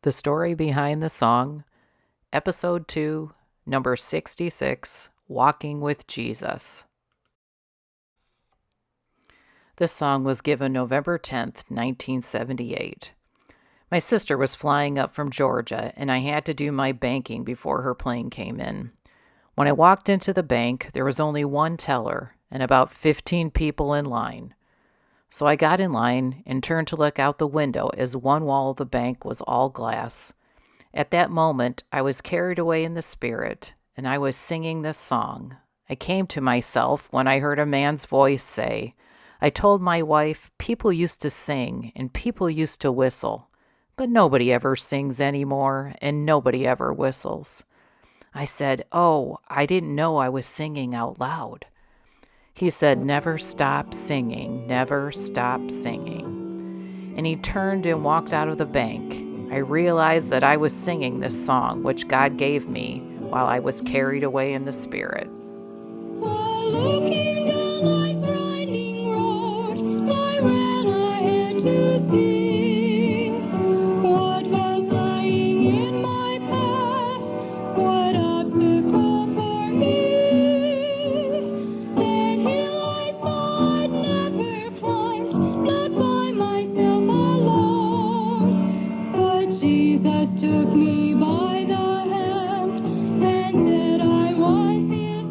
The story behind the song, Episode 2, Number 66, Walking with Jesus. This song was given November 10th, 1978. My sister was flying up from Georgia, and I had to do my banking before her plane came in. When I walked into the bank, there was only one teller and about 15 people in line. So I got in line and turned to look out the window as one wall of the bank was all glass. At that moment, I was carried away in the spirit, and I was singing this song. I came to myself when I heard a man's voice say, I told my wife, people used to sing and people used to whistle, but nobody ever sings anymore and nobody ever whistles. I said, oh, I didn't know I was singing out loud. He said, never stop singing, never stop singing. And he turned and walked out of the bank. I realized that I was singing this song which God gave me while I was carried away in the Spirit. Looking down my winding road, I ran ahead to see what was lying in my path, what obstacle for me. That hill I thought I'd never climbed, not by myself alone. But Jesus took me by the hand and said I was his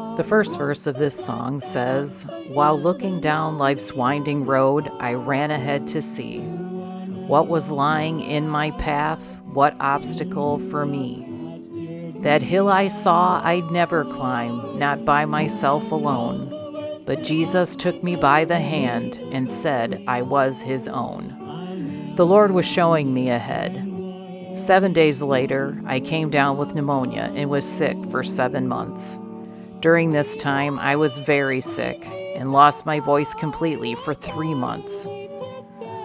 own. The first verse of this song says, while looking down life's winding road, I ran ahead to see what was lying in my path, what obstacle for me. That hill I saw I'd never climb, not by myself alone. But Jesus took me by the hand and said I was his own. The Lord was showing me ahead. 7 days later, I came down with pneumonia and was sick for 7 months. During this time, I was very sick and lost my voice completely for 3 months.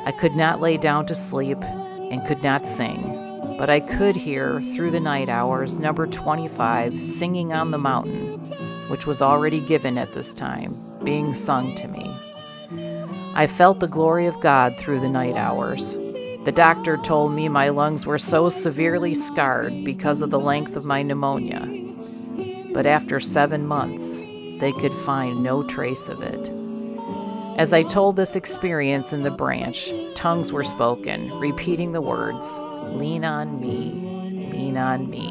I could not lay down to sleep and could not sing, but I could hear through the night hours number 25 singing on the mountain, which was already given at this time, being sung to me. I felt the glory of God through the night hours. The doctor told me my lungs were so severely scarred because of the length of my pneumonia. But after 7 months, they could find no trace of it. As I told this experience in the branch, tongues were spoken, repeating the words, lean on me, lean on me.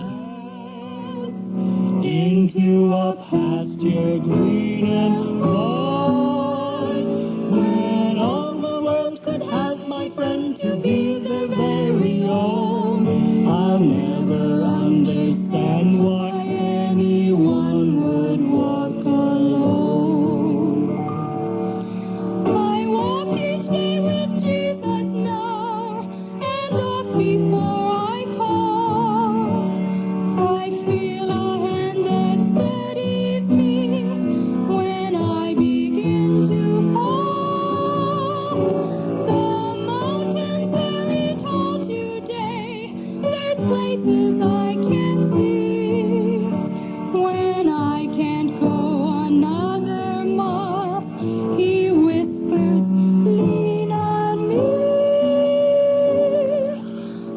Into a pasture green and wide, when all the world could have my friend to be their very own. I'll never understand why anyone would walk alone. I walk each day with Jesus now, and oft before I call, I feel a hand that steadies me when I begin to fall. The mountains very tall today, there's places I can't see. When I can't go another mile, he whispers, lean on me.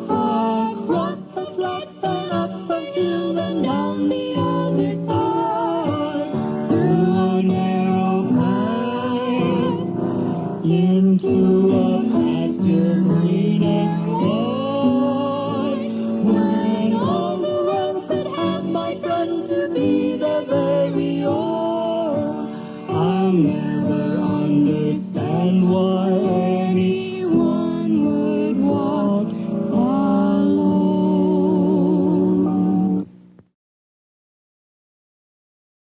Across the flats and up the hill and down the other side, through a narrow path, into a pasture green and wide, when all the world could have my friend to be the very own. I'll never understand why